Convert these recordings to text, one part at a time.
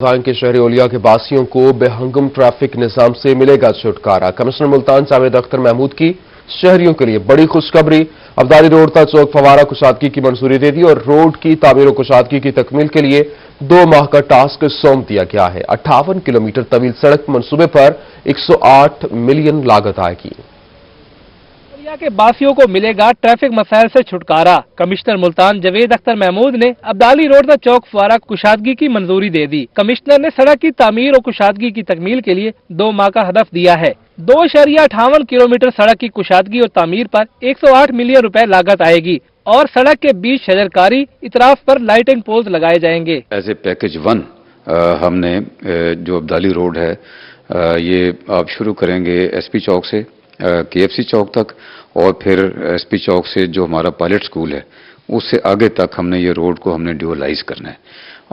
मुल्तान के शहरी ओलिया के बासियों को बेहंगम ट्रैफिक निजाम से मिलेगा छुटकारा। कमिश्नर मुल्तान जावेद अख्तर महमूद की शहरियों के लिए बड़ी खुशखबरी। अब्दाली रोड तक चौक फवारा कुशादगी की मंजूरी दे दी और रोड की तामीर और कुशादगी की तकमील के लिए 2 माह का टास्क सौंप दिया गया है। 58 किलोमीटर तवील सड़क मंसूबे पर 108 मिलियन लागत आएगी। के बासियों को मिलेगा ट्रैफिक मसाइल से छुटकारा। कमिश्नर मुल्तान जावेद अख्तर महमूद ने अब्दाली रोड तक चौक फवारा कुशादगी की मंजूरी दे दी। कमिश्नर ने सड़क की तामीर और कुशादगी की तकमील के लिए 2 माह का हदफ दिया है। 2.58 किलोमीटर सड़क की कुशादगी और तामीर पर 108 मिलियन रुपए लागत आएगी और सड़क के बीच शजरकारी इतराफ पर लाइटिंग पोल्स लगाए जाएंगे। एज ए पैकेज 1 हमने जो अब्दाली रोड है ये आप शुरू करेंगे एसपी चौक से केएफसी चौक तक और फिर एसपी चौक से जो हमारा पायलट स्कूल है उससे आगे तक हमने ये रोड को हमने ड्यूअलाइज करना है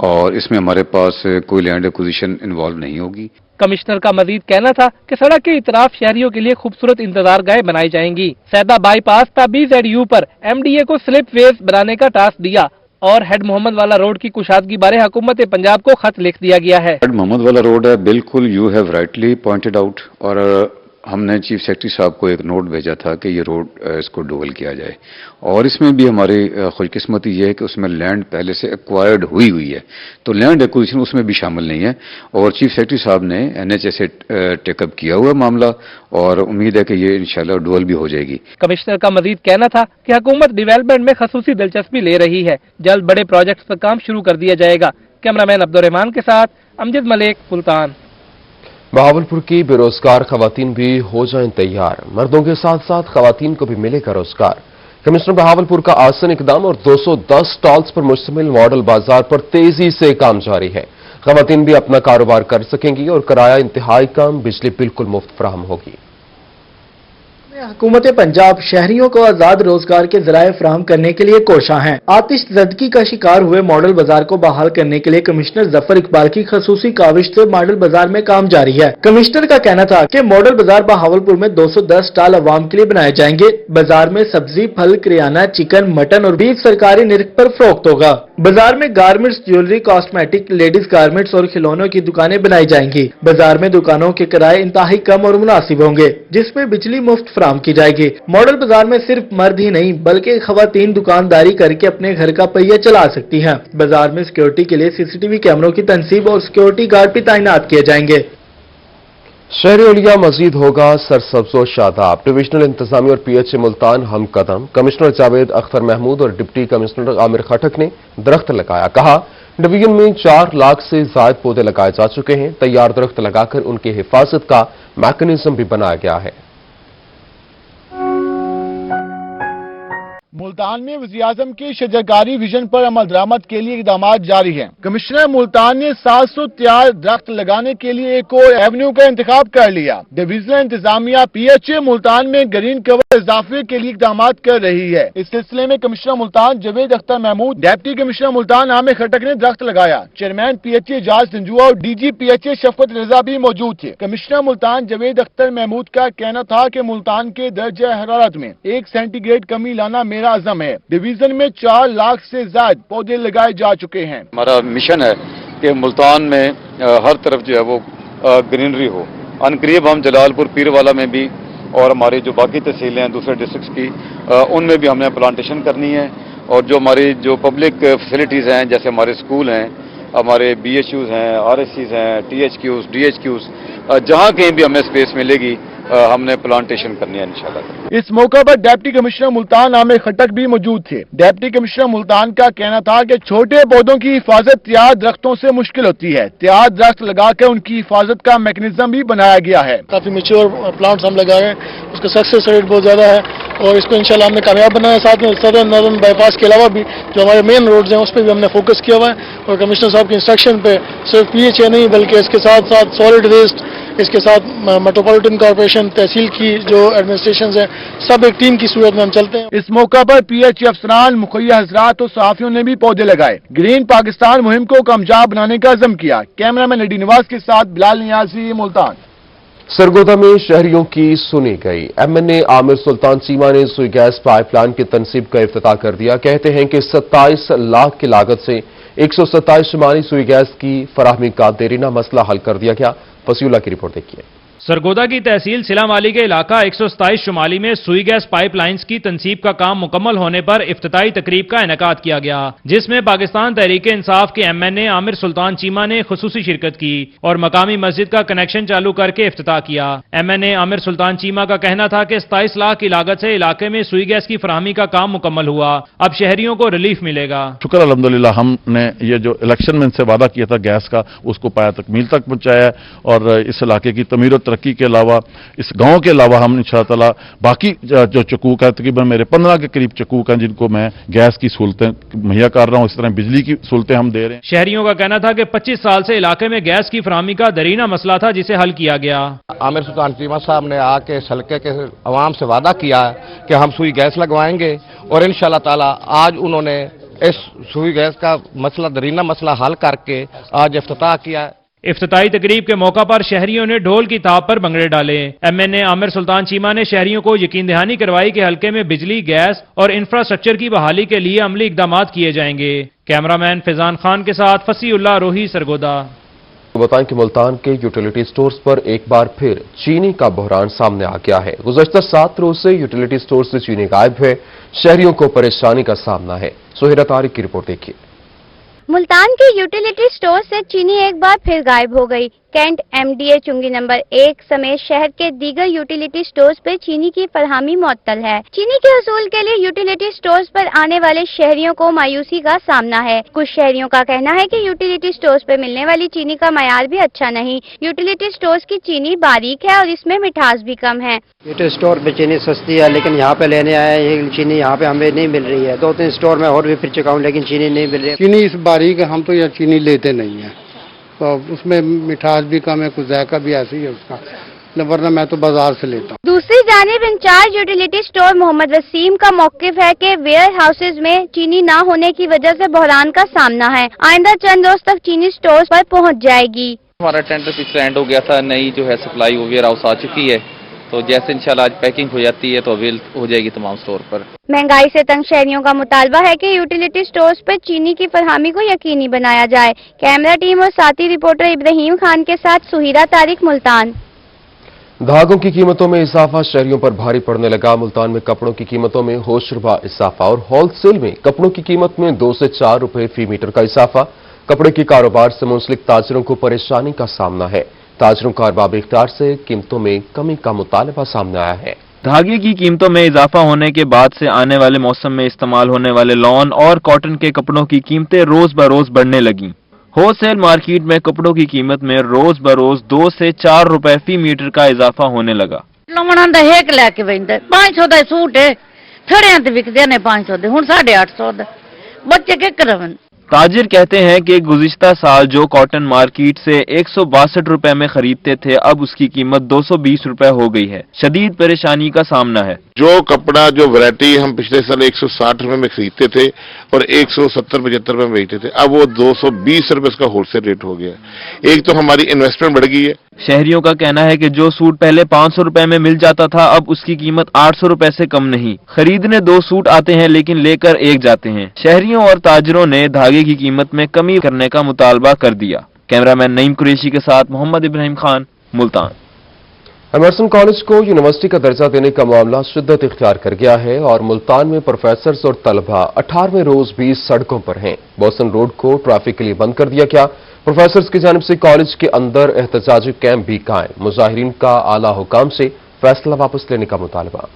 और इसमें हमारे पास कोई लैंड एक्विजिशन इन्वॉल्व नहीं होगी। कमिश्नर का मजीद कहना था कि सड़क के इतराफ शहरियों के लिए खूबसूरत इंतजार गाहें बनाई जाएंगी। सैदा बाईपास BZU पर MDA को स्लिप वेज बनाने का टास्क दिया और हेड मोहम्मद वाला रोड की कुशादगी बारे हुकूमत पंजाब को खत लिख दिया गया है। हेड मोहम्मद वाला रोड है, बिल्कुल you have rightly pointed out और हमने चीफ सेक्रेटरी साहब को एक नोट भेजा था कि ये रोड इसको डुअल किया जाए और इसमें भी हमारी खुशकिस्मती ये है कि उसमें लैंड पहले से एक्वायर्ड हुई है तो लैंड एक्विजिशन उसमें भी शामिल नहीं है और चीफ सेक्रेटरी साहब ने NHA से टेकअप किया हुआ मामला और उम्मीद है कि ये इंशाल्लाह डुअल भी हो जाएगी। कमिश्नर का मजीद कहना था कि हुकूमत डेवलपमेंट में खसूसी दिलचस्पी ले रही है। जल्द बड़े प्रोजेक्ट्स पर काम शुरू कर दिया जाएगा। कैमरामैन अब्दुर्रहमान के साथ अमजद मलिक, मुल्तान। बहावलपुर की बेरोजगार खवातीन भी हो जाएं तैयार। मर्दों के साथ साथ खवातीन को भी मिलेगा रोजगार। कमिश्नर बहावलपुर का आसन इकदाम और 210 स्टॉल्स पर मुश्तमिल मॉडल बाजार पर तेजी से काम जारी है। खवातीन भी अपना कारोबार कर सकेंगी और किराया इंतहाई कम, बिजली बिल्कुल मुफ्त फराहम होगी। हुकूमत पंजाब शहरियों को आजाद रोजगार के जराये फराहम करने के लिए कोशा है। आतिश ज़दगी का शिकार हुए मॉडल बाजार को बहाल करने के लिए कमिश्नर जफर इकबाल की खसूसी काविश से मॉडल बाजार में काम जारी है। कमिश्नर का कहना था कि मॉडल बाजार बहावलपुर में 210 स्टॉल अवाम के लिए बनाए जाएंगे। बाजार में सब्जी, फल, किराना, चिकन, मटन और बीफ सरकारी निरख पर फरोख्त होगा। बाजार में garments, jewellery, cosmetic, ladies garments और खिलौनों की दुकानें बनाई जाएंगी। बाजार में दुकानों के किराए इंतहाई कम और मुनासिब होंगे, जिसमें बिजली मुफ्त फराहम की जाएगी। मॉडल बाजार में सिर्फ मर्द ही नहीं बल्कि खवातीन दुकानदारी करके अपने घर का पहिया चला सकती हैं। बाजार में सिक्योरिटी के लिए CCTV कैमरों की तनसीब और सिक्योरिटी गार्ड भी तैनात किए जाएंगे। शहरी ओलिया मजीद होगा सरसब्ज़ और शादाब। डिविजनल इंतजामी और PHA मुल्तान हम कदम। कमिश्नर जावेद अख्तर महमूद और डिप्टी कमिश्नर आमिर खटक ने दरख्त लगाया। कहा डिवीजन में 4 लाख से ज्यादा पौधे लगाए जा चुके हैं। तैयार दरख्त लगाकर उनकी हिफाजत का मैकेनिज्म भी बनाया गया है। मुल्तान में वज़ीर-ए-आज़म के शजरकारी विजन पर अमल दरामद के लिए इक़दाम जारी हैं। कमिश्नर मुल्तान ने 700 तैयार दरख्त लगाने के लिए एक और एवेन्यू का इंतखाब कर लिया। डिवीजनल इंतजामिया PHA मुल्तान में ग्रीन कवर इजाफे के लिए इक़दाम कर रही है। इस सिलसिले में commissioner Multan Javed Akhtar Mahmood, deputy commissioner Multan Amir Khattak ने दरख्त लगाया। चेयरमैन PHA एजाज संजुआ और DG PHA शफकत रजा भी मौजूद थे। कमिश्नर मुल्तान जावेद अख्तर महमूद का कहना था कि मुल्तान के दर्जा हरारत में 1 सेंटीग्रेड कमी लाना मेरा आज़म है। डिवीजन में 4 लाख से ज्यादा पौधे लगाए जा चुके हैं। हमारा मिशन है कि मुल्तान में हर तरफ जो है वो ग्रीनरी हो। अनकरीब हम जलालपुर, पीरवाला में भी और हमारी जो बाकी तहसीलें हैं दूसरे डिस्ट्रिक्ट्स की उनमें भी हमने प्लांटेशन करनी है और जो हमारी जो पब्लिक फैसिलिटीज़ हैं जैसे हमारे स्कूल हैं, हमारे BHUs हैं, RSCs हैं, THQs, DHQs, जहाँ कहीं भी हमें स्पेस मिलेगी हमने प्लांटेशन करनी है इंशाल्लाह। इस मौका पर डिप्टी कमिश्नर मुल्तान आमिर खटक भी मौजूद थे। डिप्टी कमिश्नर मुल्तान का कहना था कि छोटे पौधों की हिफाजत तैयार दरख्तों से मुश्किल होती है। तैयार दरख्त लगाकर उनकी हिफाजत का मैकेनिज्म भी बनाया गया है। काफी मेच्योर प्लांट्स हम लगा रहे हैं, उसका सक्सेस रेट बहुत ज्यादा है और इसको इंशाल्लाह हमने कामयाब बनाया। साथ में सदर्न नॉर्दर्न बाईपास के अलावा भी जो हमारे मेन रोड्स हैं उस पर भी हमने फोकस किया हुआ है और कमिश्नर साहब के इंस्ट्रक्शन पे सिर्फ PHA नहीं बल्कि इसके साथ साथ सॉलिड वेस्ट, इसके साथ मेट्रोपॉलिटन कॉर्पोरेशन, तहसील की जो एडमिनिस्ट्रेशन है, सब एक टीम की सूरत में हम चलते हैं। इस मौका पर PHA अफसरान, मुखिया हजरात और सहाफियों ने भी पौधे लगाए। ग्रीन पाकिस्तान मुहिम को कामयाब बनाने का अज़म किया। कैमरामैन एडी निवाज के साथ बिलाल नियाजी, मुल्तान। सरगोदा में शहरियों की सुनी गई। MNA आमिर सुल्तान चीमा ने सुई गैस पाइपलाइन की तनसीब का इफ्तिताह कर दिया। कहते हैं कि 27 लाख की लागत से 127 शुमानी सुई गैस की फराहमी का देरीना मसला हल कर दिया गया। फसीउल्लाह की रिपोर्ट देखिए। सरगोदा की तहसील सिलामाली के इलाका 127 शुमाली में सुई गैस पाइपलाइंस की तनसीब का काम मुकम्मल होने पर इफ्तिताई तकरीब का इनेकाद किया गया, जिसमें पाकिस्तान तहरीक इंसाफ के MNA आमिर सुल्तान चीमा ने खुसूसी शिरकत की और मकामी मस्जिद का कनेक्शन चालू करके इफ्तिताह किया। MNA आमिर सुल्तान चीमा का कहना था कि 27 लाख की लागत से इलाके में सुई गैस की फराहमी का काम मुकम्मल हुआ, अब शहरियों को रिलीफ मिलेगा। शुक्र अल्हम्दुलिल्लाह, हमने ये जो इलेक्शन में इनसे वादा किया था गैस का, उसको पाया तकमील तक पहुंचाया और इस इलाके की तमीर और तरक्की के अलावा, इस गांव के अलावा हम इंशाअल्लाह बाकी जो चकूक है, तकरीबन मेरे 15 के करीब चकूक हैं जिनको मैं गैस की सहूलतें मुहैया कर रहा हूं, इस तरह बिजली की सहूलतें हम दे रहे हैं। शहरियों का कहना था कि 25 साल से इलाके में गैस की फराहमी का दरीना मसला था, जिसे हल किया गया। आमिर सुल्तान चीमा साहब ने आके इस हल्के के अवाम से वादा किया कि हम सुई गैस लगवाएंगे और इंशाअल्लाह ताला आज उन्होंने इस सुई गैस का मसला, दरीना मसला हल करके आज इफ्तिताह किया। इफ्तिताई तकरीब के मौका पर शहरियों ने ढोल की ताप पर भंगड़े डाले। MNA आमिर सुल्तान चीमा ने शहरियों को यकीन दहानी करवाई कि हल्के में बिजली, गैस और इंफ्रास्ट्रक्चर की बहाली के लिए अमली इकदाम किए जाएंगे। कैमरामैन फैजान खान के साथ फसीउल्लाह रोही, सरगोदा। बताएं कि मुल्तान के यूटिलिटी स्टोर्स पर एक बार फिर चीनी का बहरान सामने आ गया है। गुज़श्ता 7 रोज से यूटिलिटी स्टोर से चीनी गायब है, शहरियों को परेशानी का सामना है। सुहेरा तारिक की रिपोर्ट देखिए। मुल्तान के यूटिलिटी स्टोर से चीनी एक बार फिर गायब हो गई। कैंट MDA चुंगी नंबर 1 समेत शहर के दीगर यूटिलिटी स्टोर्स पे चीनी की फरहमी मुअत्तल है। चीनी के हसूल के लिए यूटिलिटी स्टोर्स पर आने वाले शहरियों को मायूसी का सामना है। कुछ शहरियों का कहना है कि यूटिलिटी स्टोर्स पे मिलने वाली चीनी का मयार भी अच्छा नहीं। यूटिलिटी स्टोर्स की चीनी बारीक है और इसमें मिठास भी कम है। यूटिलिटी स्टोर पे चीनी सस्ती है, लेकिन यहाँ पे लेने आए ये चीनी यहाँ पे हमें नहीं मिल रही है। 2-3 स्टोर में और भी फिर चुका हूँ, लेकिन चीनी नहीं मिल रही है। चीनी इस बारीक है, हम तो यह चीनी लेते नहीं है, तो उसमें मिठास भी कम है, कुछ जायका भी ऐसी है उसका, वरना मैं तो बाजार से लेता हूँ। दूसरी जानिब incharge utility store Mohammad Waseem का मौकिफ है कि वेयर हाउसेज में चीनी ना होने की वजह से बहरान का सामना है। आइंदा चंद रोज तक चीनी स्टोर पर पहुँच जाएगी। हमारा टेंडर पिछले एंड हो गया था, नई जो है सप्लाई वेयर हाउस आ चुकी है, तो जैसे इंशाल्लाह आज पैकिंग हो जाती है तो अवेल हो जाएगी तमाम स्टोर पर। महंगाई से तंग शहरियों का मुतालबा है कि यूटिलिटी स्टोर्स पर चीनी की फरहमी को यकीनी बनाया जाए। कैमरा टीम और साथी रिपोर्टर इब्राहिम खान के साथ सुहेरा तारिक, मुल्तान। धागों की कीमतों में इजाफा शहरियों पर भारी पड़ने लगा। मुल्तान में कपड़ों की कीमतों में होशरुबा इजाफा और होलसेल में कपड़ों की कीमत में 2 से 4 रुपए फी मीटर का इजाफा। कपड़े के कारोबार से मुंसलिक ताजरों को परेशानी का सामना है। ताजरों का अरबाब इख्तियार से कीमतों में कमी का मुतालबा सामने आया है। धागे की कीमतों में इजाफा होने के बाद से आने वाले मौसम में इस्तेमाल होने वाले लॉन और कॉटन के कपड़ों की कीमतें रोज बरोज बढ़ने लगी। होलसेल मार्केट में कपड़ों की कीमत में रोज बरोज 2 से 4 रुपए फी मीटर का इजाफा होने लगा। 500 का सूट है, थड़े बिकते ने 500 दे, हुण 850 दा, बच्चे के करवन। ताजिर कहते हैं कि गुज़िश्ता साल जो कॉटन मार्केट से 162 रुपए में खरीदते थे, अब उसकी कीमत 220 रुपए हो गई है। शदीद परेशानी का सामना है। जो कपड़ा, जो वैरायटी हम पिछले साल 160 रुपए में खरीदते थे और 170-75 रुपए में बेचते थे, अब वो 220 रुपए इसका होलसेल रेट हो गया। एक तो हमारी इन्वेस्टमेंट बढ़ गई है। शहरियों का कहना है कि जो सूट पहले 500 रुपए में मिल जाता था, अब उसकी कीमत 800 रुपए से कम नहीं। खरीदने 2 सूट आते हैं लेकिन लेकर 1 जाते हैं। शहरियों और ताजरों ने धागे की कीमत में कमी करने का मुतालबा कर दिया। कैमरामैन नईम कुरैशी के साथ मोहम्मद इब्राहिम खान, मुल्तान। एमर्सन कॉलेज को यूनिवर्सिटी का दर्जा देने का मामला शिद्दत इख्तियार कर गया है और मुल्तान में प्रोफेसर्स और तलबा 18वें रोज भी सड़कों पर हैं। बोसन रोड को ट्रैफिक के लिए बंद कर दिया गया। प्रोफेसर्स की जानिब से कॉलेज के अंदर एहतजाजी कैंप भी कायम। मुजाहिरीन का आला हुकाम से फैसला वापस लेने का मुतालबा।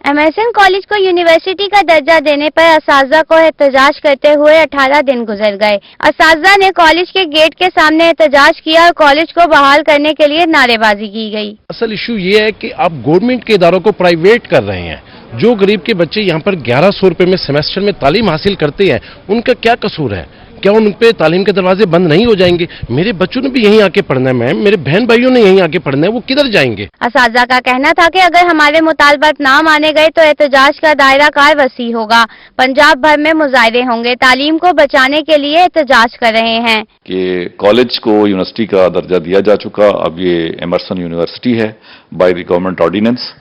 एमर्सन कॉलेज को यूनिवर्सिटी का दर्जा देने पर असातिज़ा को एहतजाज करते हुए 18 दिन गुजर गए। असातिज़ा ने कॉलेज के गेट के सामने एहतजाज किया और कॉलेज को बहाल करने के लिए नारेबाजी की गई। असल इशू ये है कि आप गवर्नमेंट के इदारों को प्राइवेट कर रहे हैं। जो गरीब के बच्चे यहाँ पर 1100 रुपए में सेमेस्टर में तालीम हासिल करते हैं, उनका क्या कसूर है? क्या उन पे तालीम के दरवाजे बंद नहीं हो जाएंगे? मेरे बच्चों ने भी यहीं आके पढ़ना है मैम, मेरे बहन भाइयों ने यहीं आके पढ़ना है, वो किधर जाएंगे? असातिज़ा का कहना था कि अगर हमारे मुतालबात ना माने गए तो एहतजाज का दायरा कार वसी होगा। पंजाब भर में मुजाहिरे होंगे। तालीम को बचाने के लिए एहतजाज कर रहे हैं कि कॉलेज को यूनिवर्सिटी का दर्जा दिया जा चुका, अब ये एमर्सन यूनिवर्सिटी है बाय द गवर्नमेंट ऑर्डिनेंस,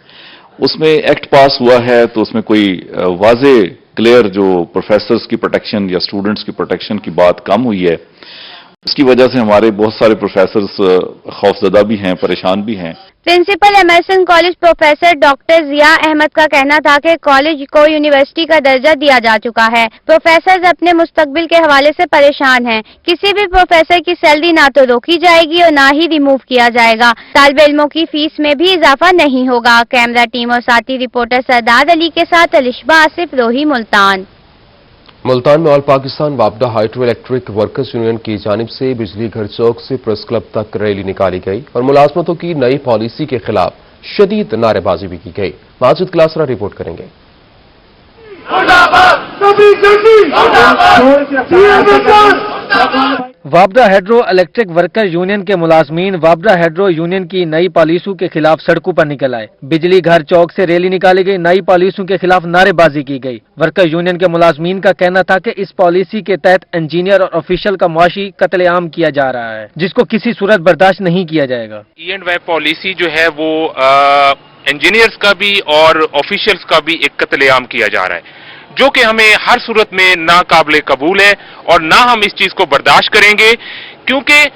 اس میں ایکٹ پاس ہوا ہے تو اس میں کوئی واضح کلیئر جو پروفیسرز کی پروٹیکشن یا اسٹوڈنٹس کی پروٹیکشن کی بات کم ہوئی ہے. اس کی وجہ سے ہمارے بہت سارے پروفیسرز خوفزدہ بھی ہیں، پریشان بھی ہیں. Principal Emerson college professor doctor Zia Ahmed کا کہنا تھا کہ کالج کو یونیورسٹی کا درجہ دیا جا چکا ہے. پروفیسرز اپنے مستقبل کے حوالے سے پریشان ہیں. کسی بھی پروفیسر کی سیلری نہ تو روکی جائے گی اور نہ ہی ریموو کیا جائے گا. طالب علموں کی فیس میں بھی اضافہ نہیں ہوگا. کیمرہ ٹیم اور ساتھی رپورٹر سردار علی کے ساتھ الشبہ آصف، روہی، ملتان. ملتان میں آل پاکستان وابڈا ہائیڈرو الیکٹرک ورکرز یونین کی جانب سے بجلی گھر چوک سے پریس کلب تک ریلی نکالی گئی اور ملازمتوں کی نئی پالیسی کے خلاف شدید نعرے بازی بھی کی گئی. ماجد کلاسرا رپورٹ کریں گے. وابڈا ہائیڈرو الیکٹرک ورکر یونین کے ملازمین وابڈا ہائیڈرو یونین کی نئی پالیسیوں کے خلاف سڑکوں پر نکل آئے. بجلی گھر چوک سے ریلی نکالی گئی. نئی پالیسیوں کے خلاف نعرے بازی کی گئی. ورکر یونین کے ملازمین کا کہنا تھا کہ اس پالیسی کے تحت انجینئر اور آفیشل کا معاشی قتل عام کیا جا رہا ہے، جس کو کسی صورت برداشت نہیں کیا جائے گا. E&Y پالیسی جو ہے وہ انجینئرز کا بھی اور آفیشلز کا بھی ایک قتل عام کیا جا رہا ہے، جو کہ ہمیں ہر صورت میں ناقابل قبول ہے اور نہ ہم اس چیز کو برداشت کریں گے، کیونکہ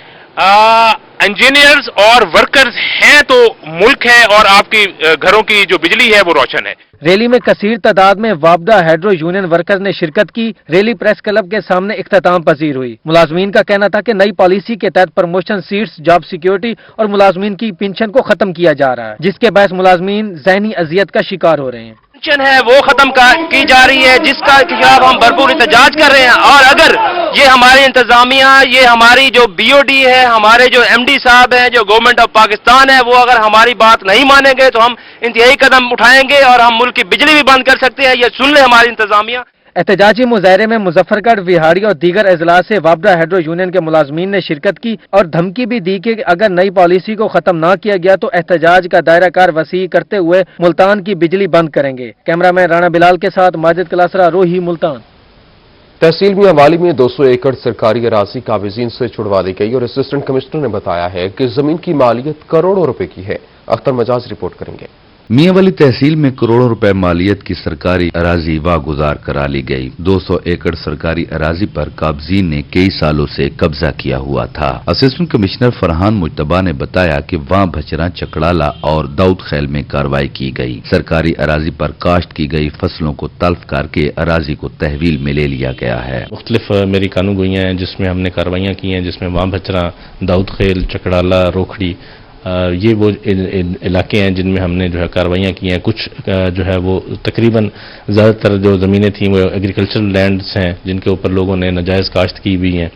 انجینئرز اور ورکرز ہیں تو ملک ہے اور آپ کی گھروں کی جو بجلی ہے وہ روشن ہے. ریلی میں کثیر تعداد میں وابڈا ہائیڈرو یونین ورکر نے شرکت کی. ریلی پریس کلب کے سامنے اختتام پذیر ہوئی. ملازمین کا کہنا تھا کہ نئی پالیسی کے تحت پروموشن سیٹس، جاب سیکیورٹی اور ملازمین کی پنشن کو ختم کیا جا رہا ہے، جس کے باعث ملازمین ذہنی اذیت کا شکار ہو رہے ہیں. پنشن ہے وہ ختم کی جا رہی ہے، جس کا خلاف ہم بھرپور احتجاج کر رہے ہیں. اور اگر یہ ہماری انتظامیہ، یہ ہماری جو BOD ہے، ہمارے جو MD صاحب ہیں، جو گورنمنٹ آف پاکستان ہے، وہ اگر ہماری بات نہیں مانیں گے تو ہم انتہائی قدم اٹھائیں گے اور ہم ملک کی بجلی بھی بند کر سکتے ہیں. یہ سن لیں ہماری انتظامیہ. احتجاجی مظاہرے میں مظفر گڑھ، وہاڑی اور دیگر اضلاع سے وابڈا ہائیڈرو یونین کے ملازمین نے شرکت کی اور دھمکی بھی دی کہ اگر نئی پالیسی کو ختم نہ کیا گیا تو احتجاج کا دائرہ کار وسیع کرتے ہوئے ملتان کی بجلی بند کریں گے. کیمرہ مین رانا بلال کے ساتھ ماجد کلاسرا، روہی، ملتان. تحصیل میاں والی میں 200 ایکڑ سرکاری اراضی قابضین سے چھڑوا دی گئی اور اسسٹنٹ کمشنر نے بتایا ہے کہ زمین کی مالیت کروڑوں روپے کی ہے. اختر مجاز رپورٹ کریں گے. میاں والی تحصیل میں کروڑوں روپے مالیت کی سرکاری اراضی واگزار کرا لی گئی. 200 ایکڑ سرکاری اراضی پر قابضین نے کئی سالوں سے قبضہ کیا ہوا تھا. اسسٹنٹ کمشنر فرحان مجتبی نے بتایا کہ وہاں بھچرا، چکڑالہ اور داؤد خیل میں کارروائی کی گئی. سرکاری اراضی پر کاشت کی گئی فصلوں کو تلف کر کے اراضی کو تحویل میں لے لیا گیا ہے. مختلف میری قانون گوئیاں ہیں جس میں ہم نے کاروائیاں کی ہیں، جس میں وہاں بھچرا، داؤد خیل، چکڑالہ، روکھڑی، یہ وہ علاقے ہیں جن میں ہم نے جو ہے کاروائیاں کی ہیں. کچھ جو ہے وہ تقریباً زیادہ تر جو زمینیں تھیں وہ ایگریکلچرل لینڈز ہیں جن کے اوپر لوگوں نے ناجائز کاشت کی ہوئی ہیں،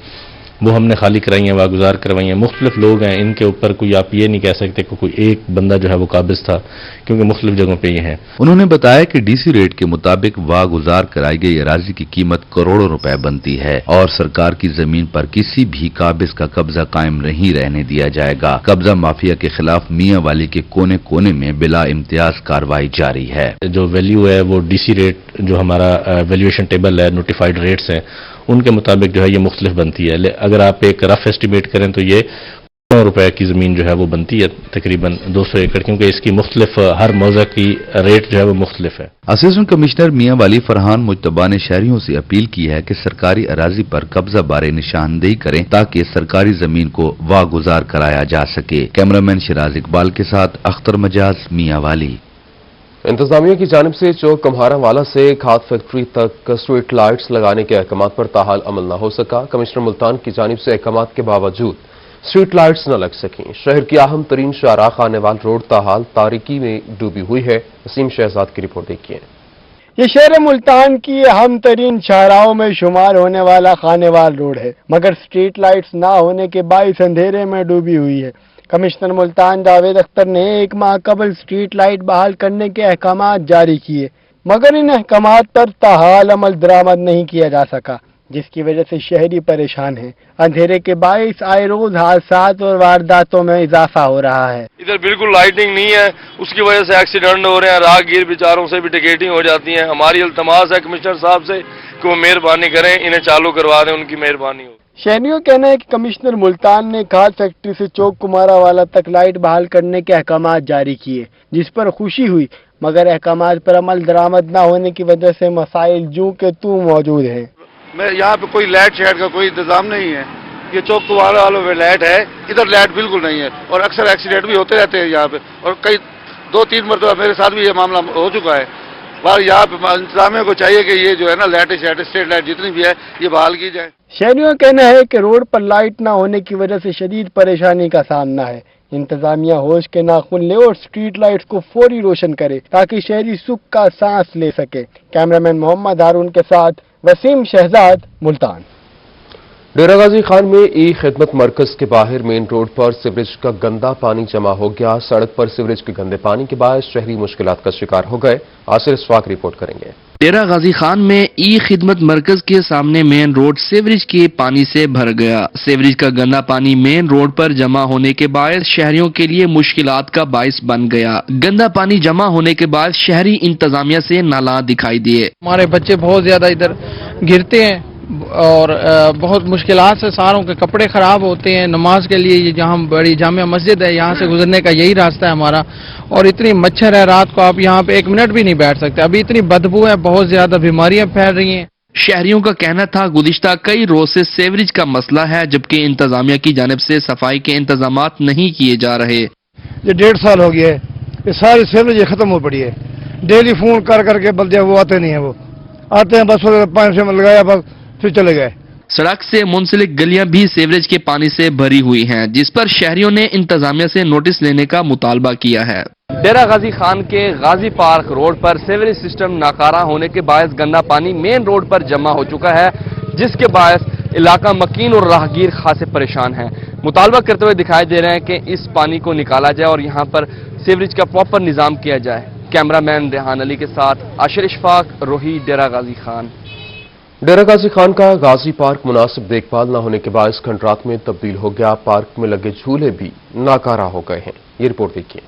وہ ہم نے خالی کرائی ہیں، واگزار کروائی ہیں. مختلف لوگ ہیں، ان کے اوپر کوئی آپ یہ نہیں کہہ سکتے کہ کوئی ایک بندہ جو ہے وہ قابض تھا، کیونکہ مختلف جگہوں پہ یہ ہیں. انہوں نے بتایا کہ DC ریٹ کے مطابق واگزار کرائی گئی اراضی کی قیمت کروڑوں روپے بنتی ہے اور سرکار کی زمین پر کسی بھی قابض کا قبضہ قائم نہیں رہنے دیا جائے گا. قبضہ مافیا کے خلاف میاں والی کے کونے کونے میں بلا امتیاز کارروائی جاری ہے. جو ویلیو ہے وہ DC ریٹ جو ہمارا ویلیویشن ٹیبل ہے، نوٹیفائڈ ریٹس ہیں، ان کے مطابق جو ہے یہ مختلف بنتی ہے. اگر آپ ایک رف ایسٹیمیٹ کریں تو یہ روپے کی زمین جو ہے وہ بنتی ہے تقریباً 200 ایکڑ، کیونکہ اس کی مختلف ہر موضع کی ریٹ جو ہے وہ مختلف ہے. اسسٹنٹ کمشنر میاں والی فرحان مجتبی نے شہریوں سے اپیل کی ہے کہ سرکاری اراضی پر قبضہ بارے نشاندہی کریں تاکہ سرکاری زمین کو واگزار کرایا جا سکے. کیمرامین شراز اقبال کے ساتھ اختر مجاز، میاں والی. انتظامیہ کی جانب سے چوک کمہارا والا سے کھاد فیکٹری تک اسٹریٹ لائٹس لگانے کے احکامات پر تاحال عمل نہ ہو سکا. کمشنر ملتان کی جانب سے احکامات کے باوجود اسٹریٹ لائٹس نہ لگ سکیں. شہر کی اہم ترین شاہراہ خانیوال روڈ تاحال تاریکی میں ڈوبی ہوئی ہے. وسیم شہزاد کی رپورٹ دیکھیے. یہ شہر ملتان کی اہم ترین شاہراہوں میں شمار ہونے والا خانیوال روڈ ہے، مگر اسٹریٹ لائٹس نہ ہونے کے باعث اندھیرے میں ڈوبی ہوئی ہے. کمشنر ملتان جاوید اختر نے 1 ماہ قبل اسٹریٹ لائٹ بحال کرنے کے احکامات جاری کیے، مگر ان احکامات پر تاحال عمل درآمد نہیں کیا جا سکا، جس کی وجہ سے شہری پریشان ہیں. اندھیرے کے باعث آئے روز حادثات اور وارداتوں میں اضافہ ہو رہا ہے. ادھر بالکل لائٹنگ نہیں ہے، اس کی وجہ سے ایکسیڈنٹ ہو رہے ہیں، راہگیر بیچاروں سے بھی ٹکیٹنگ ہو جاتی ہیں. ہماری التماس ہے کمشنر صاحب سے کہ وہ مہربانی کریں، انہیں چالو کروا دیں، ان کی مہربانی ہو. شہریوں کہنا ہے کہ کمشنر ملتان نے کھاد فیکٹری سے چوک کمارا والا تک لائٹ بحال کرنے کے احکامات جاری کیے، جس پر خوشی ہوئی، मगर अहकामात पर अमल दरामद न होने की वजह से मसाइल जूं के तू मौजूद हैं। मैं यहाँ पे कोई लाइट शेड का कोई इंतजाम नहीं है। ये चौक कुवारा वालों में लाइट है, इधर लाइट बिल्कुल नहीं है और अक्सर एक्सीडेंट भी होते रहते हैं यहाँ पे और कई 2-3 मरतबा मेरे साथ भी ये मामला हो चुका है। बार यहाँ पे इंतजामिया को चाहिए कि ये जो है ना लाइट शेड स्ट्रीट लाइट जितनी भी है ये बहाल की जाए। शहरियों का कहना है कि रोड पर लाइट न होने की वजह से शदीद परेशानी का सामना है। इंतजामिया होश के नाखून ले और स्ट्रीट लाइट्स को फौरी रोशन करे ताकि शहरी सुख का सांस ले सके। कैमरामैन मोहम्मद हारून के साथ वसीम शहजाद, मुल्तान। डेरा गाजी खान में ई खिदमत मरकज के बाहर मेन रोड पर सीवरेज का गंदा पानी जमा हो गया। सड़क पर सीवरेज के गंदे पानी के बाद शहरी मुश्किलात का शिकार हो गए। आसिर इशफाक रिपोर्ट करेंगे। डेरा गाजी खान में ई खिदमत मरकज के सामने मेन रोड सीवरेज के पानी से भर गया। सीवरेज का गंदा पानी मेन रोड पर जमा होने के बाद शहरियों के लिए मुश्किलात का बाइस बन गया। गंदा पानी जमा होने के बाद शहरी इंतजामिया से नाला दिखाई दिए। हमारे बच्चे बहुत ज्यादा इधर गिरते हैं और बहुत मुश्किलात से सारों के कपड़े खराब होते हैं। नमाज के लिए ये जहाँ बड़ी जामिया मस्जिद है यहाँ से गुजरने का यही रास्ता है हमारा और इतनी मच्छर है, रात को आप यहाँ पे 1 मिनट भी नहीं बैठ सकते। अभी इतनी बदबू है, बहुत ज्यादा बीमारियां फैल रही हैं। शहरियों का कहना था गुज़िश्ता कई रोज से सीवरेज का मसला है जबकि इंतजामिया की जानिब से सफाई के इंतजामात नहीं किए जा रहे। ये 1.5 साल हो गया है, ये सारी सीवरेज खत्म हो पड़ी है। डेली फोन कर करके बल्कि वो आते नहीं है, वो आते हैं बस 5 से लगाया बस फिर चले गए। सड़क से मुंसलिक गलियां भी सीवरेज के पानी से भरी हुई हैं, जिस पर शहरियों ने इंतजामिया से नोटिस लेने का मुतालबा किया है। डेरा गाजी खान के गाजी पार्क रोड पर सीवरेज सिस्टम नाकारा होने के बायस गंदा पानी मेन रोड पर जमा हो चुका है, जिसके बायस इलाका मकीन और राहगीर खासे परेशान हैं। मुतालबा करते हुए दिखाई दे रहे हैं कि इस पानी को निकाला जाए और यहाँ पर सीवरेज का प्रॉपर निजाम किया जाए। कैमरामैन रेहान अली के साथ आशिर इशफाक, रोही, डेरा गाजी खान। डेरा गाजी खान का गाजी पार्क मुनासिब देखभाल न होने के बाद खंडरात में तब्दील हो गया। पार्क में लगे झूले भी नाकारा हो गए हैं। ये रिपोर्ट देखिए।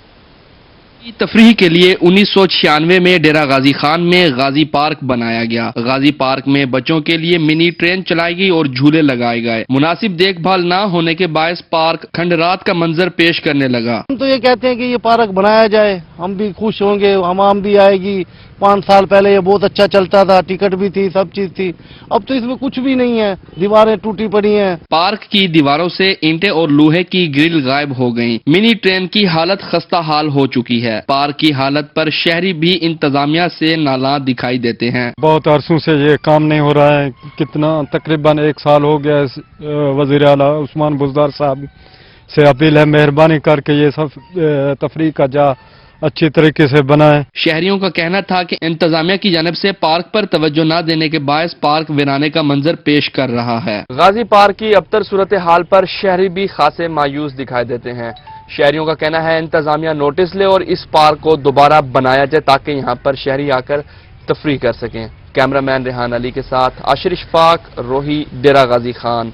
तफरीह के लिए 1996 में डेरा गाजी खान में गाजी पार्क बनाया गया। गाजी पार्क में बच्चों के लिए मिनी ट्रेन चलाई गई और झूले लगाए गए। मुनासिब देखभाल न होने के बायस पार्क खंडरात का मंजर पेश करने लगा। हम तो ये कहते हैं कि ये पार्क बनाया जाए, हम भी खुश होंगे, आवाम भी आएगी। 5 साल पहले ये बहुत अच्छा चलता था, टिकट भी थी, सब चीज थी। अब तो इसमें कुछ भी नहीं है, दीवारें टूटी पड़ी हैं। पार्क की दीवारों से ईंटें और लोहे की ग्रिल गायब हो गईं। मिनी ट्रेन की हालत खस्ता हाल हो चुकी है। पार्क की हालत पर शहरी भी इंतजामिया से नाला दिखाई देते हैं। बहुत अरसों से ये काम नहीं हो रहा है, कितना तकरीबन 1 साल हो गया। वजीर आला उस्मान बुज़दार साहब से अपील है, मेहरबानी करके ये सब तफरीह का जा अच्छी तरीके से बनाए। शहरियों का कहना था कि इंतजामिया की जानिब से पार्क पर तवज्जो न देने के बायस पार्क वीराने का मंजर पेश कर रहा है। गाजी पार्क की अबतर सूरत हाल पर शहरी भी खासे मायूस दिखाई देते हैं। शहरियों का कहना है इंतजामिया नोटिस ले और इस पार्क को दोबारा बनाया जाए ताकि यहाँ पर शहरी आकर तफरीह कर सकें। कैमरामैन रेहान अली के साथ आशिर इशफाक, रोही, डेरा Ghazi Khan.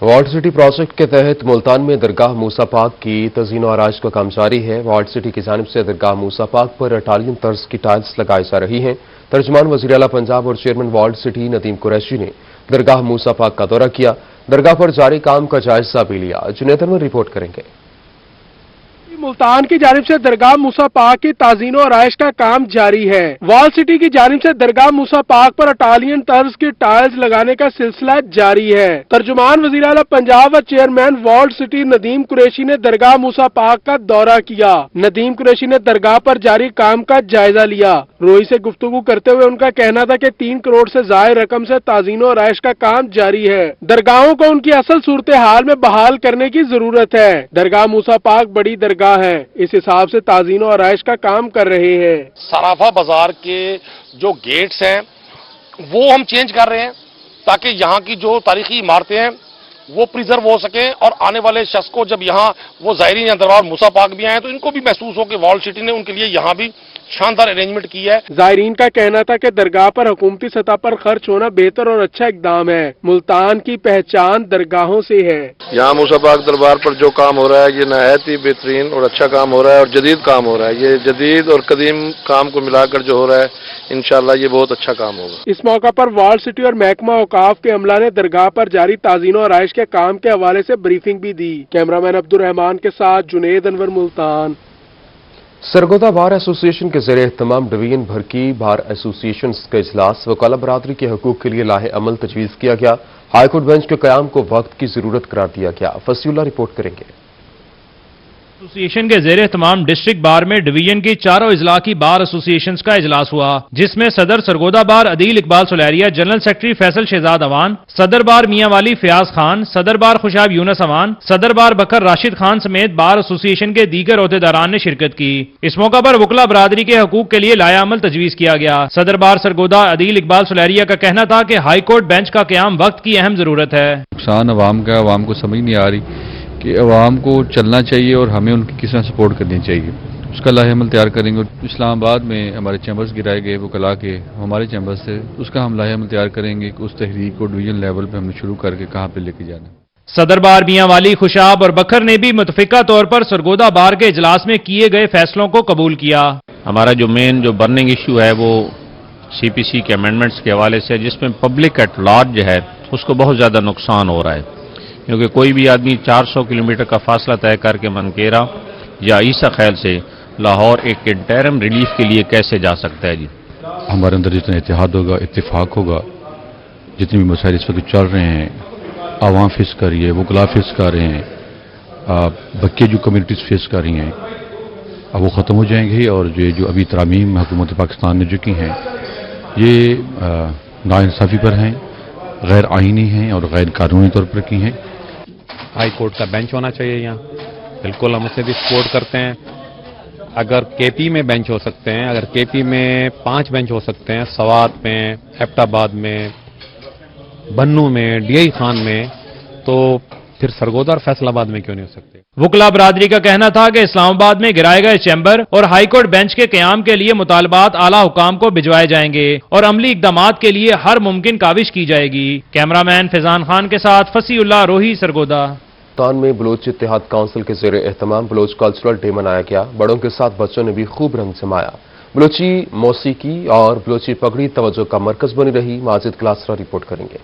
Ward city project के तहत मुल्तान में दरगाह मूसा पाक की तज़ीन और आराइश का काम जारी है। वार्ड सिटी की जानिब से दरगाह मूसा पाक पर इटालियन तर्ज की टाइल्स लगाई जा रही हैं। तर्जमान वज़ीर आला पंजाब और chairman ward city Nadeem Qureshi ने दरगाह मूसा पाक का दौरा किया। दरगाह पर जारी काम का जायजा भी लिया। जुनैद अनवर रिपोर्ट करेंगे। मुल्तान की जानिब से दरगाह मूसा पाक की ताज़ीन और आराइश का काम जारी है। वॉल सिटी की जानिब से दरगाह मूसा पाक पर इटालियन तर्ज की टाइल्स लगाने का सिलसिला जारी है। तर्जुमान वज़ीर आला पंजाब व chairman wall city Nadeem Qureshi ने दरगाह मूसा पाक का दौरा किया। नदीम कुरैशी ने दरगाह पर जारी काम का जायजा लिया। रोही से गुफ्तगू करते हुए उनका कहना था कि 3 करोड़ से ज़ायद रकम से ताज़ीन और आराइश का काम जारी है। दरगाहों को उनकी असल सूरत हाल में बहाल करने की जरूरत है। दरगाह मूसा पाक बड़ी दरगाह है, इस हिसाब से ताज़ीन और आराइश का काम कर रहे हैं। सराफा बाजार के जो गेट्स हैं वो हम चेंज कर रहे हैं ताकि यहाँ की जो तारीखी इमारतें हैं वो प्रिजर्व हो सके और आने वाले शख्स को जब यहाँ वो ज़ायरीन या दरबार मूसा पाक भी आए तो इनको भी महसूस हो कि वॉल सिटी ने उनके लिए यहाँ भी शानदार अरेंजमेंट की है। ज़ायरीन का कहना था कि दरगाह पर हुकूमती सतह पर खर्च होना बेहतर और अच्छा इकदाम है। मुल्तान की पहचान दरगाहों से है। यहाँ मूसा पाक दरबार पर जो काम हो रहा है ये नहायत ही बेहतरीन और अच्छा काम हो रहा है और जदीद काम हो रहा है। ये जदीद और कदीम काम को मिलाकर जो हो रहा है इंशाल्लाह ये बहुत अच्छा काम होगा। इस मौका पर वॉल सिटी और महकमा औकाफ के अमला ने दरगाह पर जारी ताज़ीन और आराइश के काम के हवाले से ब्रीफिंग भी दी। कैमरामैन अब्दुल रहमान के साथ जुनैद अनवर, मुल्तान। सरगोदा बार एसोसिएशन के ज़रिए तमाम डिवीजन भर की बार एसोसिएशन का इजलास वकाला बरादरी के हकूक के लिए लाहे अमल तजवीज़ किया गया। हाईकोर्ट बेंच के क़याम को वक्त की ज़रूरत करार दिया गया। फसीउल्लाह रिपोर्ट करेंगे। एसोसिएशन के ज़ेरे तमाम डिस्ट्रिक्ट बार में डिवीजन की चारों इजला की बार एसोसिएशन का इजलास हुआ, जिसमें सदर सरगोदा बार अदील इकबाल सुलैरिया, जनरल सेक्रेटरी फैसल शहजाद अवान, सदर बार मियां वाली फयाज खान, सदर बार खुशाब यूनस अवान, सदर बार बकर राशिद खान समेत बार एसोसिएशन के दीगर ओहदेदारान ने शिरकत की। इस मौका पर वकला बरादरी के हकूक के लिए लाया अमल तजवीज़ किया गया। सदर बार सरगोदा अदील इकबाल सुलैरिया का कहना था कि हाई कोर्ट बेंच का क़याम वक्त की अहम जरूरत है। नुकसान अवाम का, अवाम को समझ नहीं आ रही कि अवाम को चलना चाहिए और हमें उनकी किस तरह सपोर्ट करनी चाहिए। उसका लाहे अमल तैयार करेंगे। इस्लामाबाद में हमारे चैम्बर्स गिराए गए वो कला के हमारे चैम्बर्स से, उसका हम लाहे अमल तैयार करेंगे कि उस तहरीक को डिवीजन लेवल पे हमने शुरू करके कहाँ पे लेके जाना। सदर बार मियां वाली, खुशाब और बकर ने भी मुतफिका तौर पर सरगोदा बार के इजलास में किए गए फैसलों को कबूल किया। हमारा जो मेन जो बर्निंग इशू है वो CPC के अमेंडमेंट्स के हवाले से, जिसमें पब्लिक एट लार्ज है उसको बहुत ज़्यादा नुकसान हो रहा है, क्योंकि कोई भी आदमी 400 किलोमीटर का फासला तय करके मनकेरा या ईसा खैल से लाहौर एक इंटरम रिलीफ के लिए कैसे जा सकता है। जी हमारे अंदर जितना इत्तेहाद होगा, इत्तेफाक होगा, जितने भी मसाइल इस वक्त चल रहे हैं, आवाम फेस कर रही है, वकला फेस कर रहे हैं, बच्चे जो कम्युनिटीज फेस कर रही हैं, अब वो ख़त्म हो जाएंगे। और जो अभी तरामीम हुकूमत पाकिस्तान ने जो की हैं ये नाइंसाफ़ी पर हैं, गैर आईनी हैं और गैर कानूनी तौर पर की हैं। हाई कोर्ट का बेंच होना चाहिए यहाँ, बिल्कुल हम उसे भी सपोर्ट करते हैं। अगर KP में बेंच हो सकते हैं, अगर KP में 5 बेंच हो सकते हैं, सवात में, एबटाबाद में, बन्नू में, DI खान में, तो फिर सरगोदा और फैसलाबाद में क्यों नहीं हो सकते। वकला बरादरी का कहना था कि इस्लामाबाद में गिराए गए चैम्बर और हाईकोर्ट बेंच के क़याम के लिए मुतालबात आला हुकाम को भिजवाए जाएंगे और अमली इकदामात के लिए हर मुमकिन काविश की जाएगी। कैमरामैन फैजान खान के साथ फसीउल्लाह रोही, सरगोदा। मुल्तान में बलोच इत्तेहाद काउंसिल के ज़रिए एहतमाम बलोच कल्चरल डे मनाया गया। बड़ों के साथ बच्चों ने भी खूब रंग जमाया। बलोची मौसीकी और बलोची पगड़ी तवज्जो का मरकज बनी रही। माजिद क्लासरा रिपोर्ट करेंगे।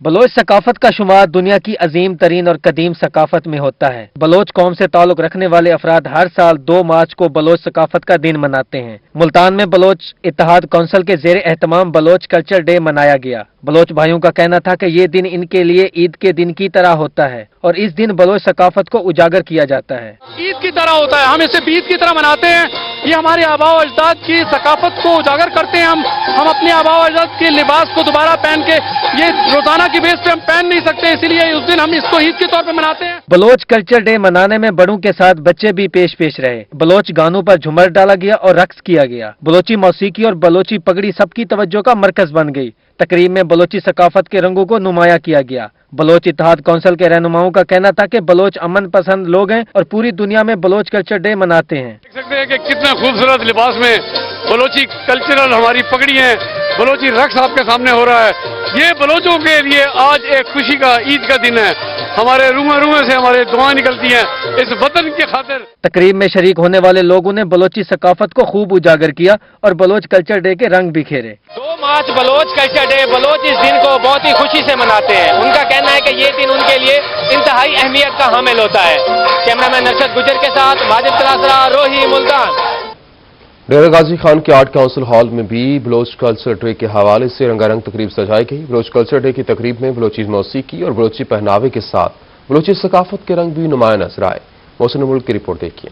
बलोच सकाफत का शुमार दुनिया की अजीम तरीन और कदीम सकाफत में होता है। बलोच कौम से ताल्लुक रखने वाले अफराद हर साल 2 मार्च को बलोच सकाफत का दिन मनाते हैं। मुल्तान में बलोच इत्तेहाद काउंसिल के ज़ेरे एहतमाम बलोच कल्चर डे मनाया गया। बलोच भाइयों का कहना था कि ये दिन इनके लिए ईद के दिन की तरह होता है और इस दिन बलोच सकाफत को उजागर किया जाता है। ईद की तरह होता है, हम इसे ईद की तरह मनाते हैं। ये हमारे आबा अजदाद की सकाफत को उजागर करते हैं। हम अपने आबा अजदाद के लिबास को दोबारा पहन के, ये रोजाना की बेस पे हम पहन नहीं सकते, इसीलिए उस दिन हम इसको ईद के तौर पे मनाते हैं। बलोच कल्चर डे मनाने में बड़ों के साथ बच्चे भी पेश रहे। बलोच गानों पर झूमर डाला गया और रक्स किया गया। बलोची मौसीकी और बलोची पगड़ी सबकी तवज्जो का मरकज बन गई। तकरीब में बलोची सकाफत के रंगों को नुमाया किया गया। बलोच इत्तेहाद काउंसिल के रहनुमाओं का कहना था कि बलोच अमन पसंद लोग हैं और पूरी दुनिया में बलोच कल्चर डे मनाते हैं। देख सकते हैं कि कितना खूबसूरत लिबास में बलोची कल्चरल हमारी पगड़ी है, बलोची रक्स आपके सामने हो रहा है। ये बलोचों के लिए आज एक खुशी का, ईद का दिन है। हमारे रूए से हमारे दुआएं निकलती हैं इस वतन की खातिर। तकरीब में शरीक होने वाले लोगों ने बलोची सकाफत को खूब उजागर किया और बलोच कल्चर डे के रंग बिखेरे। 2 मार्च बलोच कल्चर डे, बलोच इस दिन को बहुत ही खुशी से मनाते हैं। उनका कहना है कि ये दिन उनके लिए इंतहाई अहमियत का हामिल होता है। कैमरामैन नरशद गुजर के साथ माजिद क्लासरा, रोही, मुल्तान। डेरा गाजी खान के आर्ट काउंसिल हॉल में भी बलोच कल्चर डे के हवाले से रंगारंग तकरीब सजाई गई। बलोच कल्चर डे की तकरीब में बलोची मौसीकी और बलोची पहनावे के साथ बलोची सकाफत के रंग भी नुमाया नजर आए। मौसम मुल्क की रिपोर्ट देखिए।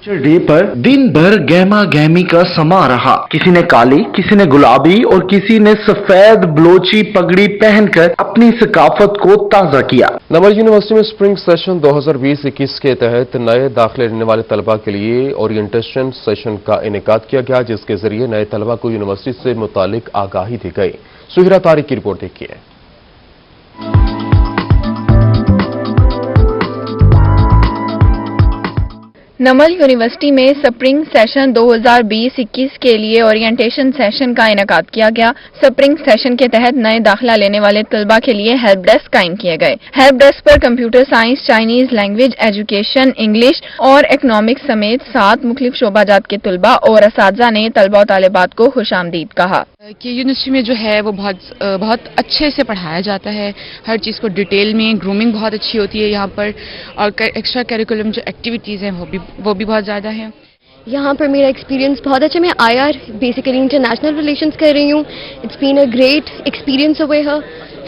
डे पर दिन भर गहमा गहमी का समा रहा। किसी ने काली, किसी ने गुलाबी और किसी ने सफेद बलोची पगड़ी पहनकर अपनी सकाफत को ताजा किया। नमल यूनिवर्सिटी में स्प्रिंग सेशन 2020-21 के तहत नए दाखिले लेने वाले तलबा के लिए ओरिएंटेशन सेशन का इनेकाद किया गया, जिसके जरिए नए तलबा को यूनिवर्सिटी से मुतालिक आगाही दी गई। सुहिरा तारिक की रिपोर्ट देखिए। नमल यूनिवर्सिटी में स्प्रिंग सेशन 2020-21 के लिए ओरिएंटेशन सेशन का इनेकाद किया गया। स्प्रिंग सेशन के तहत नए दाखिला लेने वाले तलबा के लिए हेल्प डेस्क कायम किए गए। हेल्प डेस्क पर computer science, Chinese language, education, English और इकोनॉमिक्स समेत 7 मुख्तलिफ शोबाजात के तलबा और असातिज़ा ने तलबा और तालिबात को खुशामदीद कहा कि यूनिवर्सिटी में जो है वो बहुत अच्छे से पढ़ाया जाता है। हर चीज़ को डिटेल में, ग्रूमिंग बहुत अच्छी होती है यहाँ पर और एक्स्ट्रा करिकुलम जो एक्टिविटीज़ हैं वो भी बहुत ज़्यादा हैं। यहाँ पर मेरा एक्सपीरियंस बहुत अच्छा, मैं IR बेसिकली इंटरनेशनल रिलेशंस कर रही हूँ. It's been a great experience over here.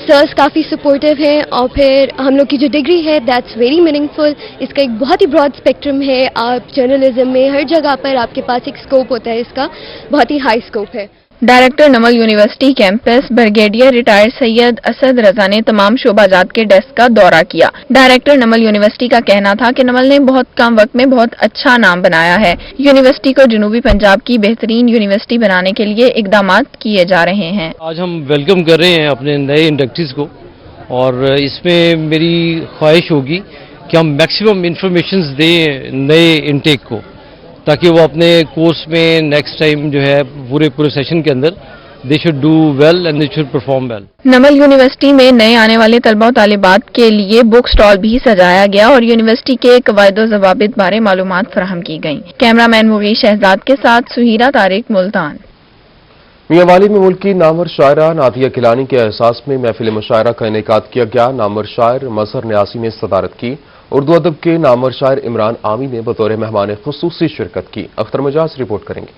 Sirs काफ़ी सपोर्टिव हैं और फिर हम लोग की जो डिग्री है दैट्स वेरी मीनिंगफुल. इसका एक बहुत ही ब्रॉड स्पेक्ट्रम है. आप जर्नलिज्म में हर जगह पर आपके पास एक स्कोप होता है, इसका बहुत ही हाई स्कोप है. Director Namal university campus brigadier retired Syed Asad Raza ने तमाम शोबाजात के डेस्क का दौरा किया. डायरेक्टर नमल यूनिवर्सिटी का कहना था कि नमल ने बहुत कम वक्त में बहुत अच्छा नाम बनाया है. यूनिवर्सिटी को जनूबी पंजाब की बेहतरीन यूनिवर्सिटी बनाने के लिए इकदाम किए जा रहे हैं. आज हम वेलकम कर रहे हैं अपने नए इंडक्टीज को और इसमें मेरी ख्वाहिश होगी कि हम मैक्सिमम इंफॉर्मेशन दें नए इंटेक को, ताकि वो अपने कोर्स में नेक्स्ट टाइम जो है पूरे सेशन के अंदर they should do well and they should perform well. Namal university में नए आने वाले तलबा और तालिबात के लिए बुक स्टॉल भी सजाया गया और यूनिवर्सिटी के कवायद व ज़वाबित बारे मालूमात फराहम की गई. कैमरामैन मुगीश शहजाद के साथ सुहीरा तारिक, मुल्तान. मियांवाली में मुल्क की नामवर शायरा नादिया गिलानी के एहसास में महफिल मुशायरा का इनेकाद किया गया. नामवर शायर मजहर न्यासी ने सदारत की. उर्दू अदब के नामवर शायर इमरान आमी ने बतौर मेहमान खुसूसी शिरकत की. अख्तर मजाज रिपोर्ट करेंगे.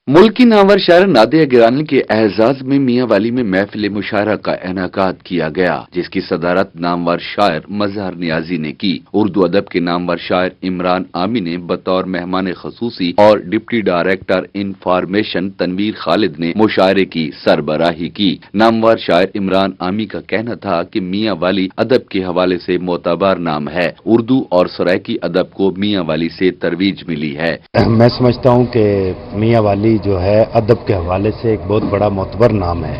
मुल्क की नामवर शायर नादिया गिलानी के एहसास में मियांवाली में महफिल मुशायरा का इनेकाद किया गया, जिसकी सदारत नामवर शायर मजहर नियाजी ने की. उर्दू अदब के नामवर शायर इमरान आमी ने बतौर मेहमान खसूसी और deputy director information Tanveer Khalid ने मुशायरे की सरबराही की. नामवर शायर इमरान आमी का कहना था कि मियांवाली अदब के हवाले से मोतबर नाम है. उर्दू और सराइकी अदब को मियांवाली से तरवीज मिली है. मैं समझता हूँ कि मियांवाली जो है अदब के हवाले से एक बहुत बड़ा मोतबर नाम है.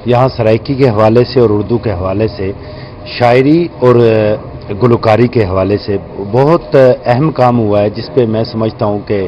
यहाँ सराइकी के हवाले से और उर्दू के हवाले से, शायरी और गुलकारी के हवाले से बहुत अहम काम हुआ है, जिस पे मैं समझता हूँ कि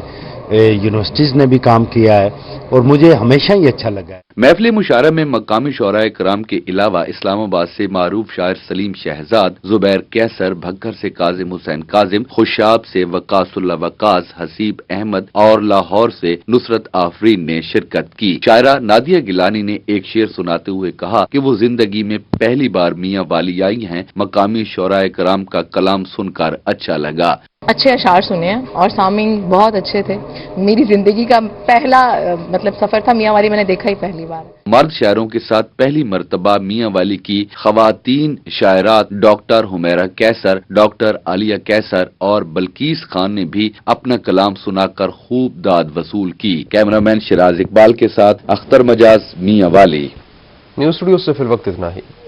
यूनिवर्सिटीज़ ने भी काम किया है और मुझे हमेशा ही अच्छा लगा है. महफिल मुशायरा में मकामी शोराए कराम के अलावा इस्लामाबाद से मारूफ शायर सलीम शहजाद, जुबैर कैसर, भक्कर से काजिम हुसैन काजिम, खुशाब से वकासुल्ला वकास, हसीब अहमद और लाहौर से नुसरत आफरीन ने शिरकत की. शायरा नादिया गिलानी ने एक शेर सुनाते हुए कहा कि वो जिंदगी में पहली बार मियांवाली आई हैं. मकामी शोराए कराम का कलाम सुनकर अच्छा लगा. अच्छे अशार सुने हैं और सामिंग बहुत अच्छे थे. मेरी जिंदगी का पहला सफर था मियांवाली, मैंने देखा ही पहली बार. मर्द शायरों के साथ पहली मर्तबा मियांवाली की खवातीन शायरात डॉक्टर हुमैरा कैसर, डॉक्टर आलिया कैसर और बल्कीस खान ने भी अपना कलाम सुनाकर खूब दाद वसूल की. कैमरामैन शिराज इकबाल के साथ अख्तर मजाज, मियांवाली. न्यूज स्टूडियो से फिल वक्त इतना ही.